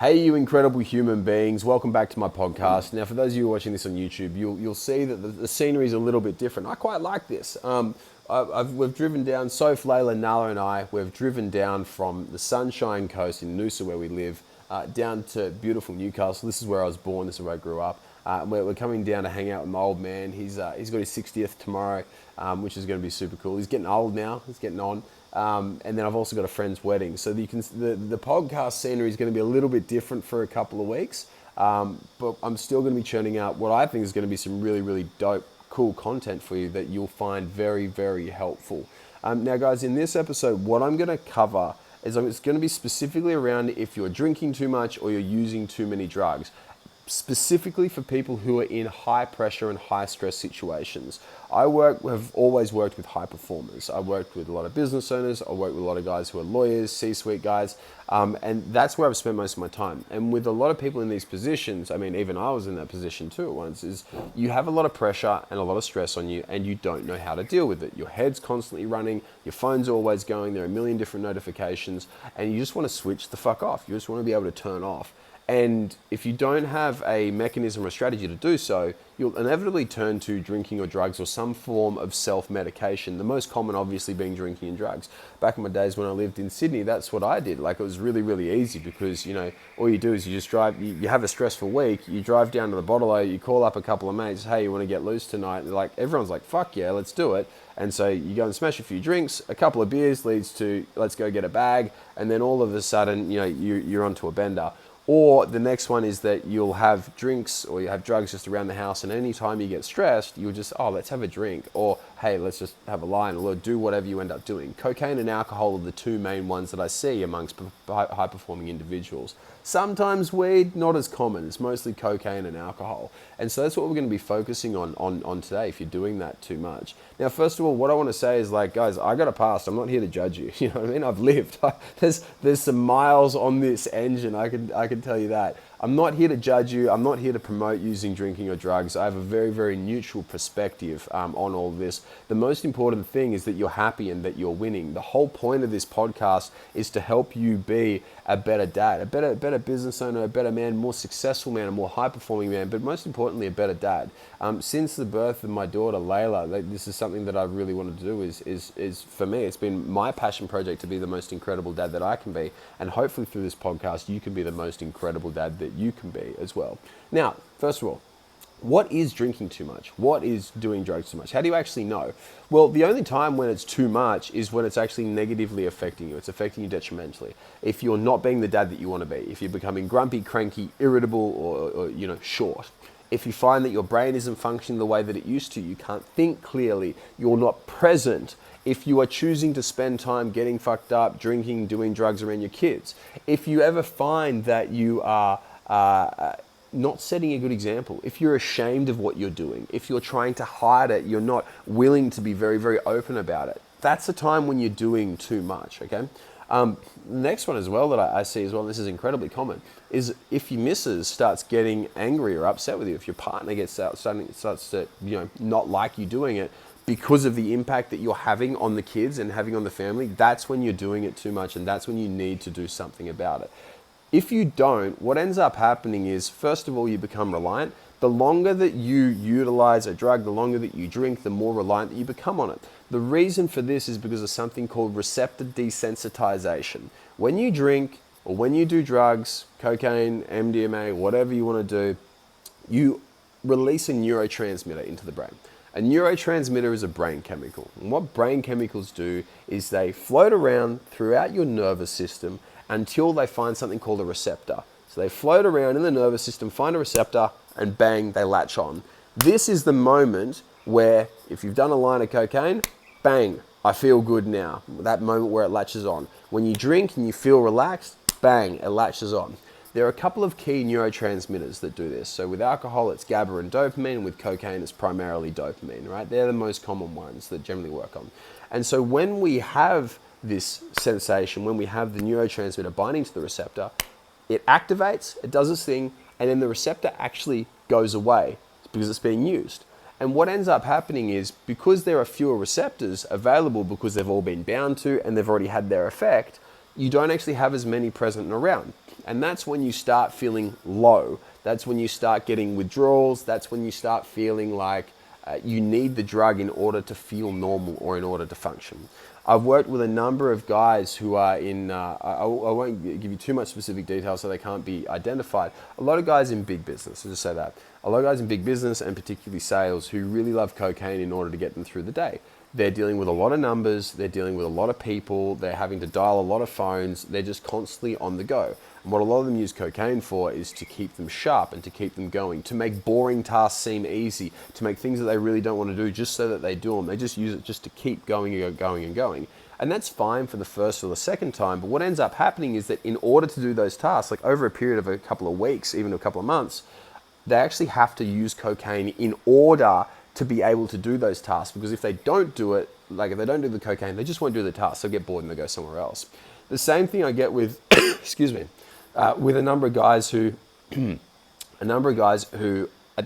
Hey, you incredible human beings. Welcome back to my podcast. Now, for those of you watching this on YouTube, you'll see that the scenery is a little bit different. I quite like this. We've driven down, Soph, Layla, Nala and I, we've driven down from the Sunshine Coast in Noosa, where we live, down to beautiful Newcastle. This is where I was born. This is where I grew up. We're coming down to hang out with my old man. He's got his 60th tomorrow, which is going to be super cool. He's getting old now. He's getting on. And then I've also got a friend's wedding. So the podcast scenery is going to be a little bit different for a couple of weeks. But I'm still going to be churning out what I think is going to be some really, really dope, cool content for you that you'll find very, very helpful. Now, guys, in this episode, what I'm going to cover is it's going to be specifically around if you're drinking too much or you're using too many drugs. Specifically for people who are in high pressure and high stress situations. Have always worked with high performers. I worked with a lot of business owners. I worked with a lot of guys who are lawyers, C-suite guys, and that's where I've spent most of my time. And with a lot of people in these positions, I mean, even I was in that position too at once, is you have a lot of pressure and a lot of stress on you and you don't know how to deal with it. Your head's constantly running, your phone's always going, there are a million different notifications, and you just want to switch the fuck off. You just want to be able to turn off. And if you don't have a mechanism or strategy to do so, you'll inevitably turn to drinking or drugs or some form of self-medication. The most common obviously being drinking and drugs. Back in my days when I lived in Sydney, that's what I did. Like, it was really, really easy because, you know, all you do is you just drive, you have a stressful week, you drive down to the bottle-o, you call up a couple of mates, hey, you want to get loose tonight? And like, everyone's like, fuck yeah, let's do it. And so you go and smash a few drinks, a couple of beers leads to, let's go get a bag. And then all of a sudden, you know, you're onto a bender. Or the next one is that you'll have drinks or you have drugs just around the house, and anytime you get stressed, you'll just, oh, let's have a drink. Or, hey, let's just have a line, or do whatever you end up doing. Cocaine and alcohol are the two main ones that I see amongst high-performing individuals. Sometimes weed, not as common. It's mostly cocaine and alcohol. And so that's what we're going to be focusing on today if you're doing that too much. Now, first of all, what I want to say is, like, guys, I got a past. I'm not here to judge you. You know what I mean? I've lived. There's some miles on this engine. I can tell you that. I'm not here to judge you. I'm not here to promote using drinking or drugs. I have a very, very neutral perspective on all of this. The most important thing is that you're happy and that you're winning. The whole point of this podcast is to help you be a better dad, a better business owner, a better man, more successful man, a more high-performing man, but most importantly, a better dad. Since the birth of my daughter, Layla, this is something that I really wanted to do is for me, it's been my passion project to be the most incredible dad that I can be. And hopefully through this podcast, you can be the most incredible dad that you can be as well. Now, first of all, what is drinking too much? What is doing drugs too much? How do you actually know? Well, the only time when it's too much is when it's actually negatively affecting you. It's affecting you detrimentally. If you're not being the dad that you want to be, if you're becoming grumpy, cranky, irritable, or you know, short. If you find that your brain isn't functioning the way that it used to, you can't think clearly, you're not present. If you are choosing to spend time getting fucked up, drinking, doing drugs around your kids. If you ever find that you are not setting a good example, if you're ashamed of what you're doing, if you're trying to hide it, you're not willing to be very, very open about it, that's the time when you're doing too much, okay? Next one as well that I see as well, and this is incredibly common, is if your missus starts getting angry or upset with you, if your partner starts to, you know, not like you doing it because of the impact that you're having on the kids and having on the family, that's when you're doing it too much, and that's when you need to do something about it. If you don't, what ends up happening is, first of all, you become reliant. The longer that you utilize a drug, the longer that you drink, the more reliant that you become on it. The reason for this is because of something called receptor desensitization. When you drink or when you do drugs, cocaine, MDMA, whatever you want to do, you release a neurotransmitter into the brain. A neurotransmitter is a brain chemical. And what brain chemicals do is they float around throughout your nervous system until they find something called a receptor. So they float around in the nervous system, find a receptor, and bang, they latch on. This is the moment where, if you've done a line of cocaine, bang, I feel good now. That moment where it latches on. When you drink and you feel relaxed, bang, it latches on. There are a couple of key neurotransmitters that do this. So with alcohol, it's GABA and dopamine, and with cocaine, it's primarily dopamine, right? They're the most common ones that generally work on. And so when we have this sensation, when we have the neurotransmitter binding to the receptor, it activates, it does its thing, and then the receptor actually goes away because it's being used. And what ends up happening is, because there are fewer receptors available because they've all been bound to and they've already had their effect, you don't actually have as many present and around. And that's when you start feeling low. That's when you start getting withdrawals. That's when you start feeling like you need the drug in order to feel normal or in order to function. I've worked with a number of guys who are in, I won't give you too much specific details so they can't be identified. A lot of guys in big business, I'll just say that. A lot of guys in big business and particularly sales who really love cocaine in order to get them through the day. They're dealing with a lot of numbers, they're dealing with a lot of people, they're having to dial a lot of phones, they're just constantly on the go. And what a lot of them use cocaine for is to keep them sharp and to keep them going, to make boring tasks seem easy, to make things that they really don't want to do just so that they do them. They just use it just to keep going and going and going. And that's fine for the first or the second time, but what ends up happening is that in order to do those tasks, like over a period of a couple of weeks, even a couple of months, they actually have to use cocaine in order to be able to do those tasks, because if they don't do it, like if they don't do the cocaine, they just won't do the tasks. They'll get bored and they'll go somewhere else. The same thing I get with, excuse me, with a number of guys who, at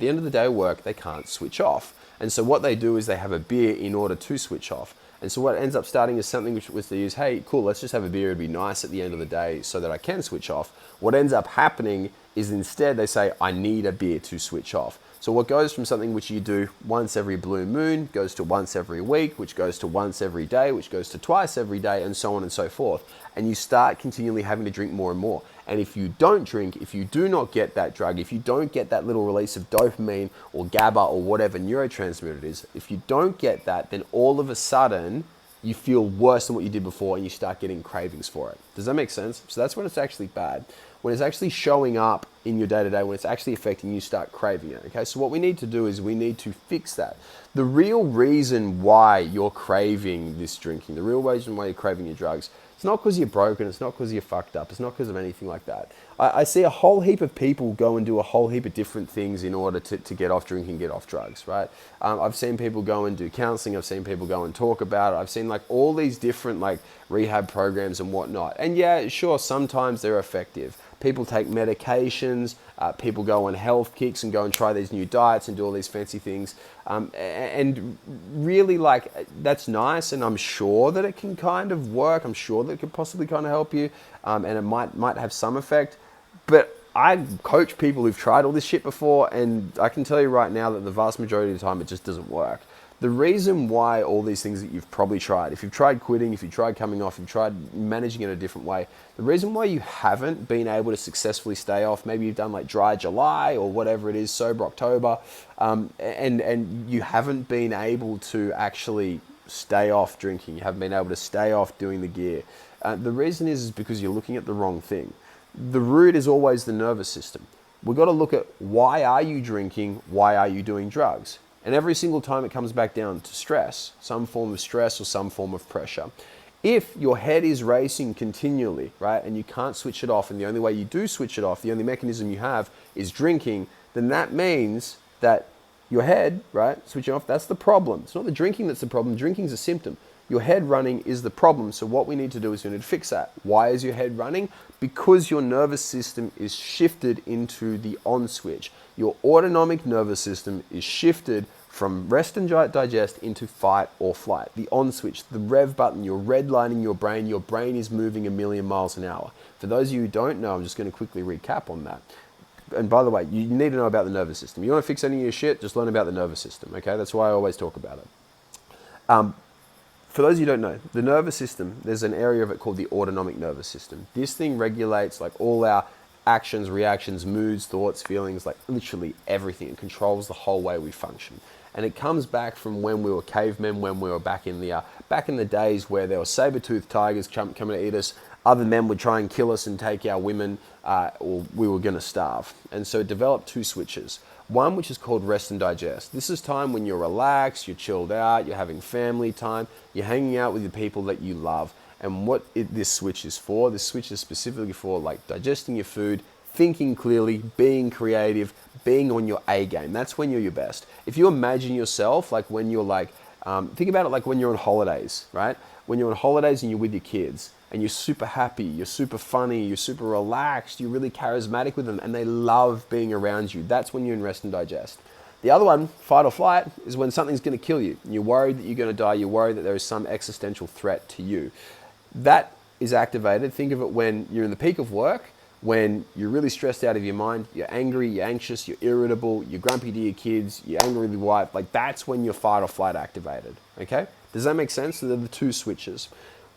the end of the day at work, they can't switch off. And so what they do is they have a beer in order to switch off. And so what ends up starting is something which was to use, hey, cool, let's just have a beer. It'd be nice at the end of the day so that I can switch off. What ends up happening is instead they say, I need a beer to switch off. So what goes from something which you do once every blue moon goes to once every week, which goes to once every day, which goes to twice every day, and so on and so forth. And you start continually having to drink more and more. And if you don't drink, if you do not get that drug, if you don't get that little release of dopamine or GABA or whatever neurotransmitter it is, if you don't get that, then all of a sudden you feel worse than what you did before and you start getting cravings for it. Does that make sense? So that's when it's actually bad. When it's actually showing up in your day-to-day, when it's actually affecting you, start craving it. Okay, so what we need to do is we need to fix that. The real reason why you're craving this drinking, the real reason why you're craving your drugs, it's not because you're broken, it's not because you're fucked up, it's not because of anything like that. I see a whole heap of people go and do a whole heap of different things in order to get off drinking, get off drugs, right? I've seen people go and do counseling, I've seen people go and talk about it, I've seen like all these different like rehab programs and whatnot. And yeah, sure, sometimes they're effective. People take medications, people go on health kicks and go and try these new diets and do all these fancy things. And really, like, that's nice, and I'm sure that it can kind of work. I'm sure that it could possibly kind of help you, and it might have some effect. But I coach people who've tried all this shit before, and I can tell you right now that the vast majority of the time it just doesn't work. The reason why all these things that you've probably tried, if you've tried quitting, if you've tried coming off, if you've tried managing it a different way, the reason why you haven't been able to successfully stay off, maybe you've done like dry July or whatever it is, sober October, and you haven't been able to actually stay off drinking, you haven't been able to stay off doing the gear. The reason is because you're looking at the wrong thing. The root is always the nervous system. We've got to look at why are you drinking, why are you doing drugs? And every single time it comes back down to stress, some form of stress or some form of pressure. If your head is racing continually, right, and you can't switch it off, and the only way you do switch it off, the only mechanism you have is drinking, then that means that your head, right, switching off, that's the problem. It's not the drinking that's the problem. Drinking's a symptom. Your head running is the problem. So what we need to do is we need to fix that. Why is your head running? Because your nervous system is shifted into the on switch. Your autonomic nervous system is shifted from rest and digest into fight or flight. The on switch, the rev button, you're redlining your brain is moving 1,000,000 miles an hour. For those of you who don't know, I'm just going to quickly recap on that. And by the way, you need to know about the nervous system. You want to fix any of your shit, just learn about the nervous system, okay? That's why I always talk about it. For those of you who don't know, the nervous system, there's an area of it called the autonomic nervous system. This thing regulates like all our actions, reactions, moods, thoughts, feelings, like literally everything. It controls the whole way we function. And it comes back from when we were cavemen, when we were back in the days where there were saber-toothed tigers coming to eat us. Other men would try and kill us and take our women, or we were going to starve. And so it developed two switches. One which is called rest and digest. This is time when you're relaxed, you're chilled out, you're having family time, you're hanging out with the people that you love. And what this switch is for, this switch is specifically for like digesting your food, thinking clearly, being creative, being on your A game. That's when you're your best. If you imagine yourself like when you're like, think about it like when you're on holidays, right? When you're on holidays and you're with your kids and you're super happy, you're super funny, you're super relaxed, you're really charismatic with them and they love being around you. That's when you're in rest and digest. The other one, fight or flight, is when something's going to kill you. You're worried that you're going to die. You're worried that there is some existential threat to you. That is activated. Think of it when you're in the peak of work, when you're really stressed out of your mind, you're angry, you're anxious, you're irritable, you're grumpy to your kids, you're angry with your wife. Like that's when your fight or flight activated. Okay? Does that make sense? So they're the two switches.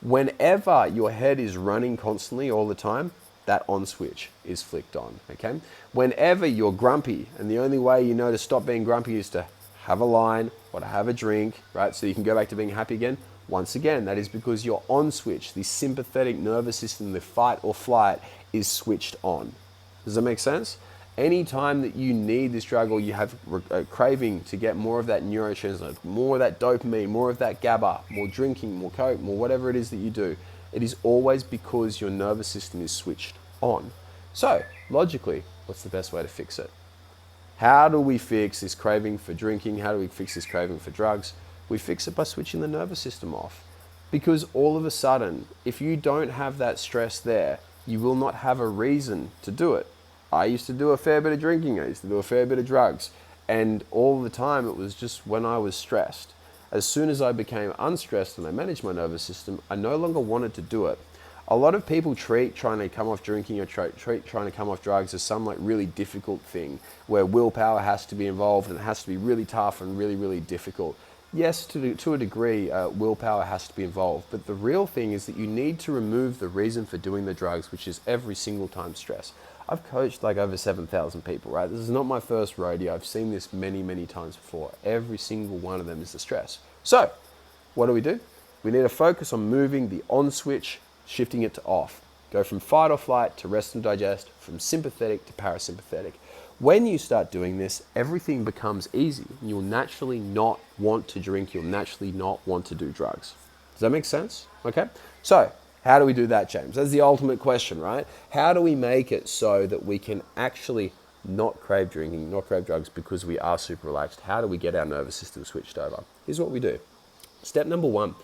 Whenever your head is running constantly all the time, that on switch is flicked on. Okay? Whenever you're grumpy, and the only way you know to stop being grumpy is to have a line or to have a drink, right? So you can go back to being happy again. Once again, that is because your on switch, the sympathetic nervous system, the fight or flight, is switched on. Does that make sense? Anytime that you need this drug or you have a craving to get more of that neurotransmitter, more of that dopamine, more of that GABA, more drinking, more coke, more whatever it is that you do, it is always because your nervous system is switched on. So, logically, what's the best way to fix it? How do we fix this craving for drinking? How do we fix this craving for drugs? We fix it by switching the nervous system off. Because all of a sudden, if you don't have that stress there, you will not have a reason to do it. I used to do a fair bit of drinking. I used to do a fair bit of drugs. And all the time, it was just when I was stressed. As soon as I became unstressed and I managed my nervous system, I no longer wanted to do it. A lot of people treat trying to come off drinking or treat trying to come off drugs as some like really difficult thing where willpower has to be involved and it has to be really tough and really, really difficult. Yes, to a degree, willpower has to be involved, but the real thing is that you need to remove the reason for doing the drugs, which is every single time stress. I've coached like over 7,000 people, right? This is not my first rodeo. I've seen this many, many times before. Every single one of them is the stress. So, what do? We need to focus on moving the on switch, shifting it to off. Go from fight or flight to rest and digest, from sympathetic to parasympathetic. When you start doing this, everything becomes easy. You'll naturally not want to drink. You'll naturally not want to do drugs. Does that make sense? Okay. So how do we do that, James? That's the ultimate question, right? How do we make it so that we can actually not crave drinking, not crave drugs because we are super relaxed? How do we get our nervous system switched over? Here's what we do. Step number one.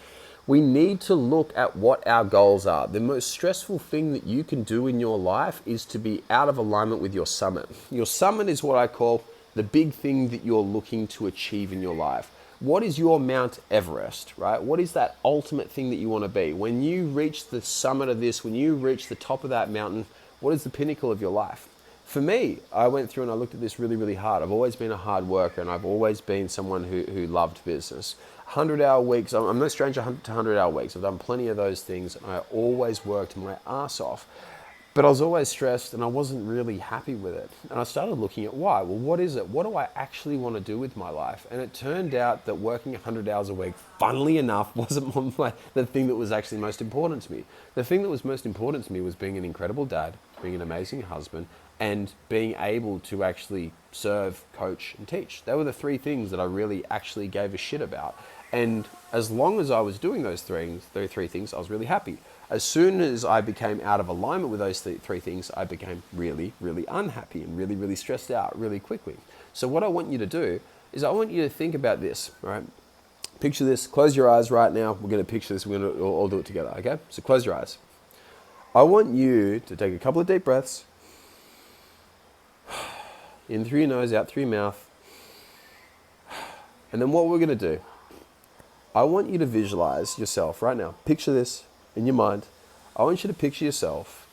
We need to look at what our goals are. The most stressful thing that you can do in your life is to be out of alignment with your summit. Your summit is what I call the big thing that you're looking to achieve in your life. What is your Mount Everest, right? What is that ultimate thing that you want to be? When you reach the summit of this, when you reach the top of that mountain, what is the pinnacle of your life? For me, I went through and I looked at this really, really hard. I've always been a hard worker and I've always been someone who loved business. 100-hour weeks, I'm no stranger to 100-hour weeks. I've done plenty of those things and I always worked my ass off. But I was always stressed and I wasn't really happy with it. And I started looking at why. Well, what is it? What do I actually want to do with my life? And it turned out that working 100 hours a week, funnily enough, wasn't the thing that was actually most important to me. The thing that was most important to me was being an incredible dad, being an amazing husband, and being able to actually serve, coach, and teach. They were the three things that I really actually gave a shit about. And as long as I was doing those three things, I was really happy. As soon as I became out of alignment with those three things, I became really, really unhappy and really, really stressed out really quickly. So what I want you to do is I want you to think about this, all right? Picture this, close your eyes right now. We're going to picture this, we're going to all do it together, okay? So close your eyes. I want you to take a couple of deep breaths. In through your nose, out through your mouth. And then what we're going to do, I want you to visualize yourself right now. Picture this in your mind. I want you to picture yourself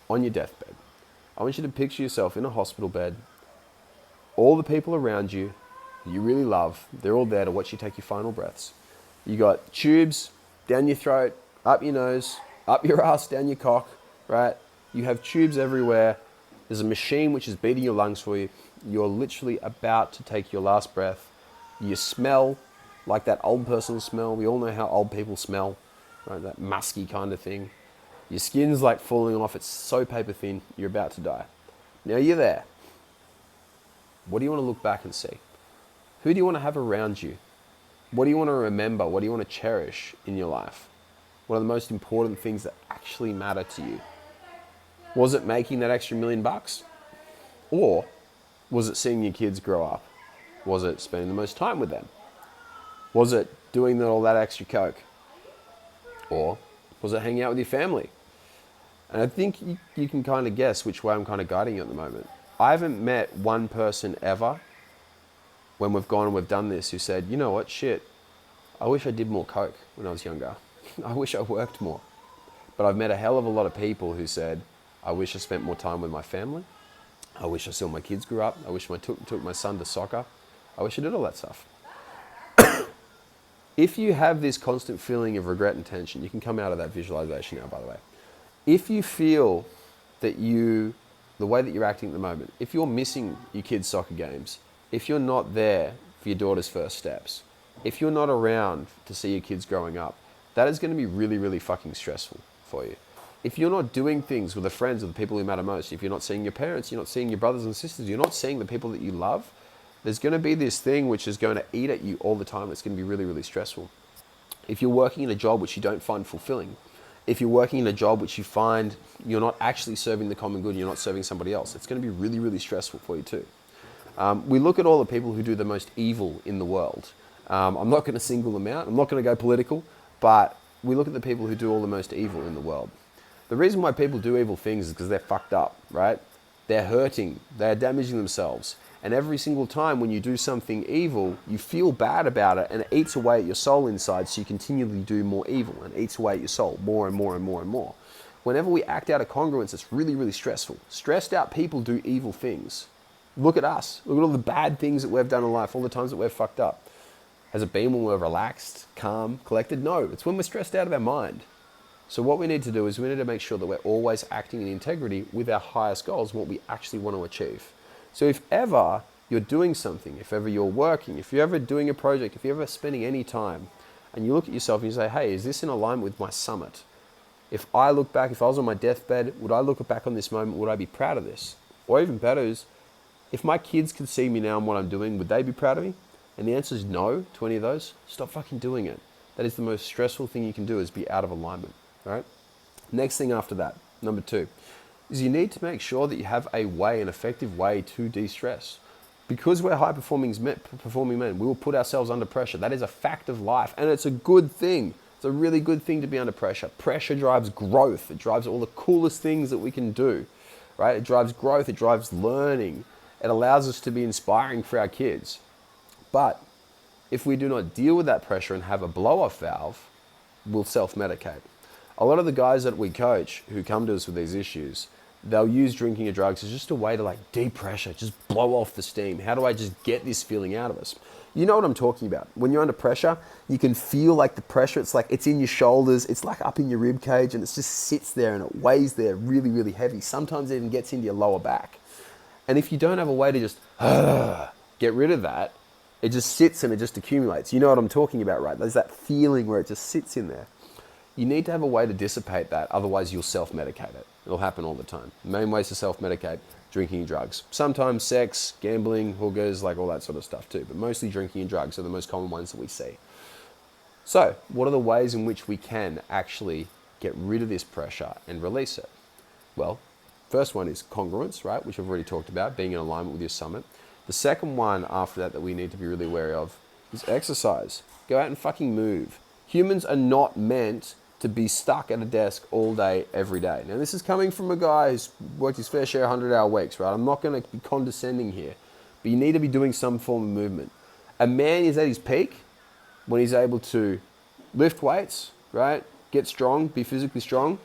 on your deathbed. I want you to picture yourself in a hospital bed. All the people around you you really love, they're all there to watch you take your final breaths. You got tubes down your throat, up your nose, up your ass, down your cock, right? You have tubes everywhere. There's a machine which is beating your lungs for you. You're literally about to take your last breath. You smell like that old person smell. We all know how old people smell, right? That musky kind of thing. Your skin's like falling off. It's so paper thin. You're about to die. Now you're there. What do you want to look back and see? Who do you want to have around you? What do you want to remember? What do you want to cherish in your life? What are the most important things that actually matter to you? Was it making that extra $1 million? Or was it seeing your kids grow up? Was it spending the most time with them? Was it doing all that extra coke? Or was it hanging out with your family? And I think you can kind of guess which way I'm kind of guiding you at the moment. I haven't met one person ever when we've gone and we've done this who said, you know what, shit, I wish I did more coke when I was younger. I wish I worked more. But I've met a hell of a lot of people who said, I wish I spent more time with my family. I wish I saw my kids grow up. I wish I took my son to soccer. I wish I did all that stuff. If you have this constant feeling of regret and tension, you can come out of that visualization now, by the way. If you feel that the way that you're acting at the moment, if you're missing your kids' soccer games, if you're not there for your daughter's first steps, if you're not around to see your kids growing up, that is going to be really, really fucking stressful for you. If you're not doing things with the friends or the people who matter most, if you're not seeing your parents, you're not seeing your brothers and sisters, you're not seeing the people that you love, there's going to be this thing which is going to eat at you all the time. It's going to be really, really stressful. If you're working in a job which you don't find fulfilling, if you're working in a job which you find you're not actually serving the common good, you're not serving somebody else, it's going to be really, really stressful for you too. We look at all the people who do the most evil in the world. I'm not going to single them out. I'm not going to go political, but we look at the people who do all the most evil in the world. The reason why people do evil things is because they're fucked up, right? They're hurting. They're damaging themselves. And every single time when you do something evil, you feel bad about it, and it eats away at your soul inside, so you continually do more evil, and it eats away at your soul more and more and more and more. Whenever we act out of congruence, it's really, really stressful. Stressed out people do evil things. Look at us. Look at all the bad things that we've done in life, all the times that we've fucked up. Has it been when we're relaxed, calm, collected? No, it's when we're stressed out of our mind. So what we need to do is we need to make sure that we're always acting in integrity with our highest goals and what we actually want to achieve. So if ever you're doing something, if ever you're working, if you're ever doing a project, if you're ever spending any time, and you look at yourself and you say, hey, is this in alignment with my summit? If I look back, if I was on my deathbed, would I look back on this moment, would I be proud of this? Or even better is, if my kids could see me now and what I'm doing, would they be proud of me? And the answer is no to any of those. Stop fucking doing it. That is the most stressful thing you can do, is be out of alignment, all right? Next thing after that, number 2, is you need to make sure that you have a way, an effective way to de-stress. Because we're high-performing men, we will put ourselves under pressure. That is a fact of life, and it's a good thing. It's a really good thing to be under pressure. Pressure drives growth. It drives all the coolest things that we can do, right? It drives growth. It drives learning. It allows us to be inspiring for our kids. But if we do not deal with that pressure and have a blow-off valve, we'll self-medicate. A lot of the guys that we coach who come to us with these issues, they'll use drinking or drugs as just a way to depressure, just blow off the steam. How do I just get this feeling out of us? You know what I'm talking about. When you're under pressure, you can feel the pressure. It's it's in your shoulders. It's up in your rib cage, and it just sits there and it weighs there really, really heavy. Sometimes it even gets into your lower back. And if you don't have a way to just get rid of that, it just sits and it just accumulates. You know what I'm talking about, right? There's that feeling where it just sits in there. You need to have a way to dissipate that, otherwise you'll self-medicate it. It'll happen all the time. The main ways to self-medicate: drinking and drugs. Sometimes sex, gambling, hookers, all that sort of stuff too, but mostly drinking and drugs are the most common ones that we see. So, what are the ways in which we can actually get rid of this pressure and release it? Well, first one is congruence, right, which I've already talked about, being in alignment with your summit. The second one after that we need to be really wary of is exercise. Go out and fucking move. Humans are not meant to be stuck at a desk all day, every day. Now, this is coming from a guy who's worked his fair share of 100-hour weeks, right? I'm not going to be condescending here, but you need to be doing some form of movement. A man is at his peak when he's able to lift weights, right? Get strong, be physically strong,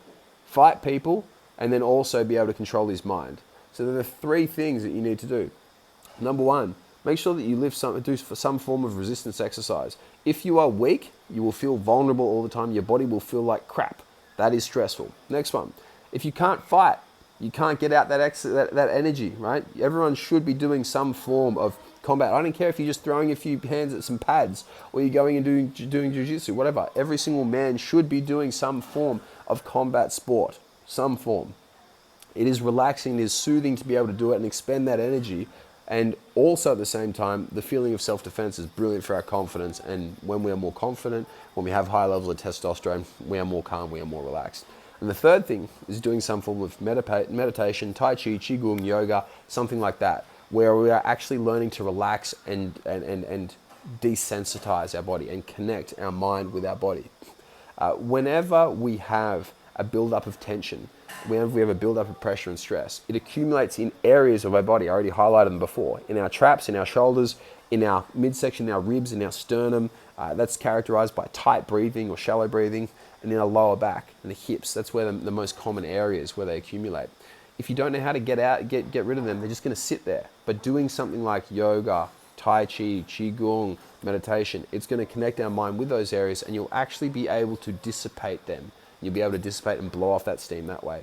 fight people, and then also be able to control his mind. So there are 3 things that you need to do. Number 1, make sure that you do some form of resistance exercise. If you are weak, you will feel vulnerable all the time. Your body will feel like crap. That is stressful. Next one, if you can't fight, you can't get out that energy, right? Everyone should be doing some form of combat. I don't care if you're just throwing a few hands at some pads or you're going and doing jiu-jitsu, whatever. Every single man should be doing some form of combat sport, some form. It is relaxing, it is soothing to be able to do it and expend that energy. And also at the same time, the feeling of self-defense is brilliant for our confidence. And when we are more confident, when we have high levels of testosterone, we are more calm, we are more relaxed. And the third thing is doing some form of meditation, Tai Chi, Qigong, yoga, something like that, where we are actually learning to relax and desensitize our body and connect our mind with our body. Whenever we have a build-up of tension, whenever we have a build-up of pressure and stress, it accumulates in areas of our body. I already highlighted them before. In our traps, in our shoulders, in our midsection, in our ribs, in our sternum. That's characterized by tight breathing or shallow breathing. and in our lower back and the hips. That's where the most common areas where they accumulate. If you don't know how to get rid of them, they're just going to sit there. But doing something like yoga, Tai Chi, Qigong, meditation, it's going to connect our mind with those areas, and you'll actually be able to dissipate them. You'll be able to dissipate and blow off that steam that way.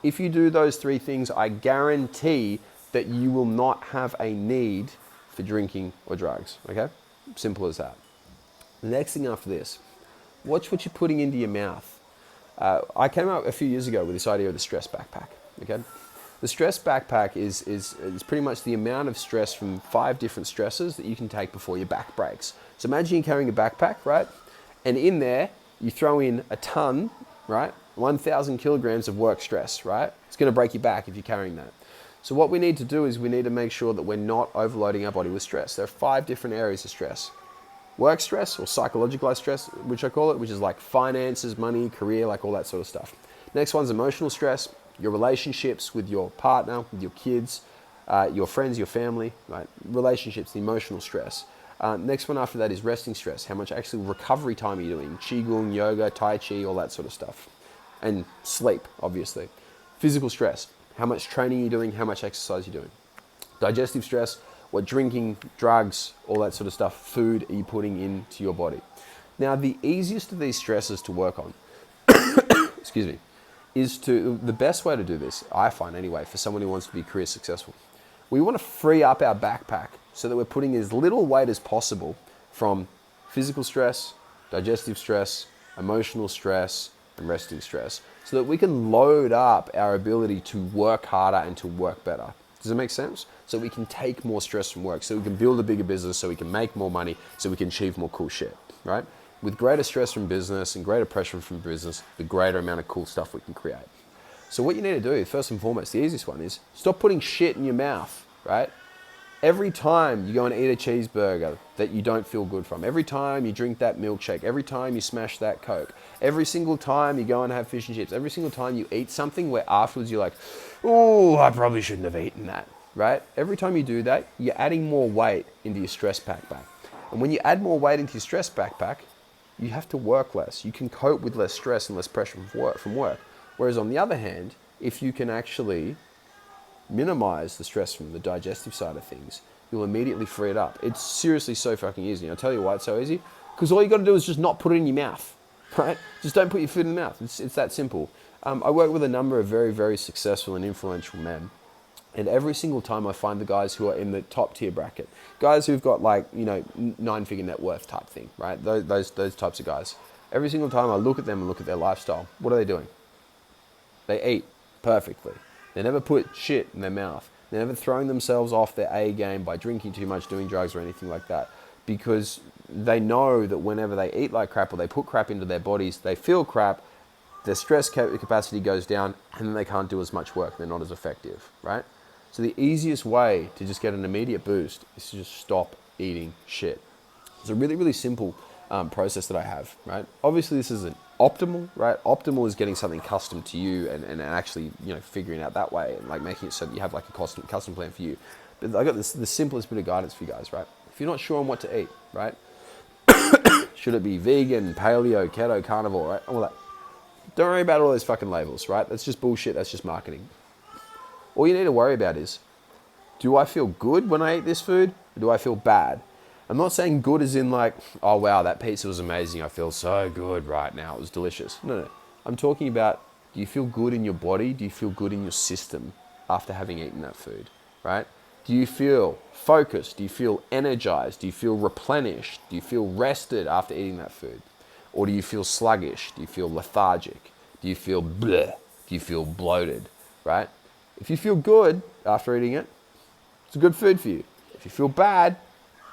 If you do those three things, I guarantee that you will not have a need for drinking or drugs, okay? Simple as that. The next thing after this, watch what you're putting into your mouth. I came out a few years ago with this idea of the stress backpack, okay? The stress backpack is pretty much the amount of stress from 5 different stresses that you can take before your back breaks. So imagine you're carrying a backpack, right? And in there, you throw in a ton, right? 1,000 kilograms of work stress, right? It's going to break your back if you're carrying that. So what we need to do is we need to make sure that we're not overloading our body with stress. There are 5 different areas of stress. Work stress, or psychologicalized stress, which I call it, which is like finances, money, career, like all that sort of stuff. Next one's emotional stress, your relationships with your partner, with your kids, your friends, your family, right? Relationships, the emotional stress. Next one after that is resting stress. How much actually recovery time are you doing? Qigong, yoga, Tai Chi, all that sort of stuff. And sleep, obviously. Physical stress. How much training are you doing? How much exercise are you doing? Digestive stress. What drinking, drugs, all that sort of stuff, food are you putting into your body? Now, the easiest of these stresses to work on, excuse me, the best way to do this, I find anyway, for someone who wants to be career successful, we want to free up our backpack so that we're putting as little weight as possible from physical stress, digestive stress, emotional stress, and resting stress, so that we can load up our ability to work harder and to work better. Does it make sense? So we can take more stress from work, so we can build a bigger business, so we can make more money, so we can achieve more cool shit, right? With greater stress from business and greater pressure from business, the greater amount of cool stuff we can create. So what you need to do, first and foremost, the easiest one is stop putting shit in your mouth, right? Every time you go and eat a cheeseburger that you don't feel good from, every time you drink that milkshake, every time you smash that Coke, every single time you go and have fish and chips, every single time you eat something where afterwards you're like, oh, I probably shouldn't have eaten that, right? Every time you do that, you're adding more weight into your stress backpack. And when you add more weight into your stress backpack, you have to work less. You can cope with less stress and less pressure from work. Whereas on the other hand, if you can actually minimize the stress from the digestive side of things, you'll immediately free it up. It's seriously so fucking easy. And I'll tell you why it's so easy. Because all you got to do is just not put it in your mouth, right? Just don't put your food in the mouth. It's that simple. I work with a number of very, very successful and influential men. And every single time I find the guys who are in the top tier bracket, guys who've got like, 9-figure net worth type thing, right? Those types of guys. Every single time I look at them and look at their lifestyle, what are they doing? They eat perfectly. They never put shit in their mouth. They're never throwing themselves off their A game by drinking too much, doing drugs or anything like that. Because they know that whenever they eat like crap or they put crap into their bodies, they feel crap, their stress capacity goes down, and then they can't do as much work. They're not as effective, right? So the easiest way to just get an immediate boost is to just stop eating shit. It's a really, really simple process that I have, right? Obviously, this isn't optimal, right? Optimal is getting something custom to you and actually, figuring out that way and like making it so that you have like a custom plan for you. But I got the simplest bit of guidance for you guys, right? If you're not sure on what to eat, right? Should it be vegan, paleo, keto, carnivore, right? All that. Don't worry about all those fucking labels, right? That's just bullshit. That's just marketing. All you need to worry about is, do I feel good when I eat this food? Or do I feel bad? I'm not saying good as in like, oh wow, that pizza was amazing. I feel so good right now. It was delicious. No. I'm talking about, do you feel good in your body? Do you feel good in your system after having eaten that food, right? Do you feel focused? Do you feel energized? Do you feel replenished? Do you feel rested after eating that food? Or do you feel sluggish? Do you feel lethargic? Do you feel bleh? Do you feel bloated, right? If you feel good after eating it, it's a good food for you. If you feel bad,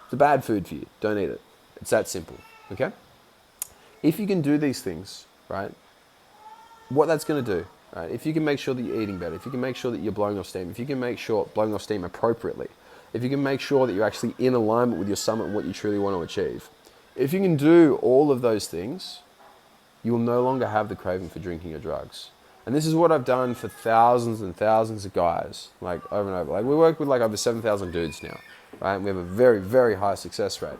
it's a bad food for you. Don't eat it. It's that simple, okay? If you can do these things, right, what that's going to do, right, if you can make sure that you're eating better, if you can make sure that you're blowing off steam, if you can make sure blowing off steam appropriately, if you can make sure that you're actually in alignment with your summit and what you truly want to achieve, if you can do all of those things, you will no longer have the craving for drinking or drugs. And this is what I've done for thousands and thousands of guys, like over and over. Like we work with like over 7,000 dudes now, right? And we have a very, very high success rate,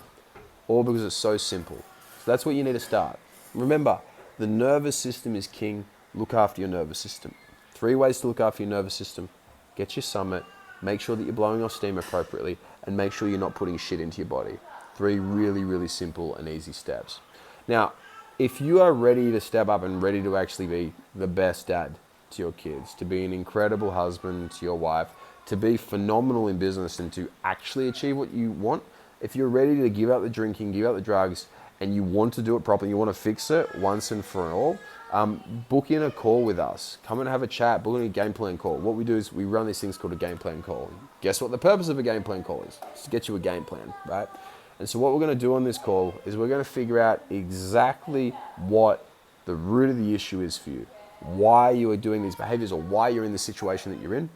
all because it's so simple. So that's what you need to start. Remember, The nervous system is king. Look after your nervous system. 3 ways to look after your nervous system. Get your summit. Make sure that you're blowing off steam appropriately, and make sure you're not putting shit into your body. 3 really, really simple and easy steps. Now, if you are ready to step up and ready to actually be the best dad to your kids, to be an incredible husband to your wife, to be phenomenal in business and to actually achieve what you want, if you're ready to give up the drinking, give up the drugs, and you want to do it properly, you want to fix it once and for all, book in a call with us. Come and have a chat, book in a game plan call. What we do is we run these things called a game plan call. Guess what the purpose of a game plan call is? It's to get you a game plan, right? And so what we're going to do on this call is we're going to figure out exactly what the root of the issue is for you, why you are doing these behaviors or why you're in the situation that you're in.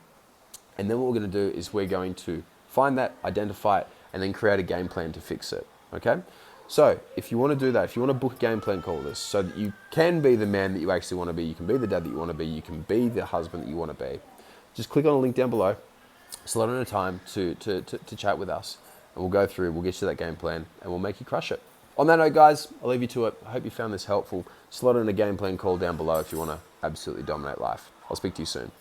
And then what we're going to do is we're going to find that, identify it, and then create a game plan to fix it, okay? So if you want to do that, if you want to book a game plan call this so that you can be the man that you actually want to be, you can be the dad that you want to be, you can be the husband that you want to be, just click on a link down below, slot in a time to chat with us, and we'll go through, we'll get you that game plan, and we'll make you crush it. On that note, guys, I'll leave you to it. I hope you found this helpful. Slot in a game plan call down below if you want to absolutely dominate life. I'll speak to you soon.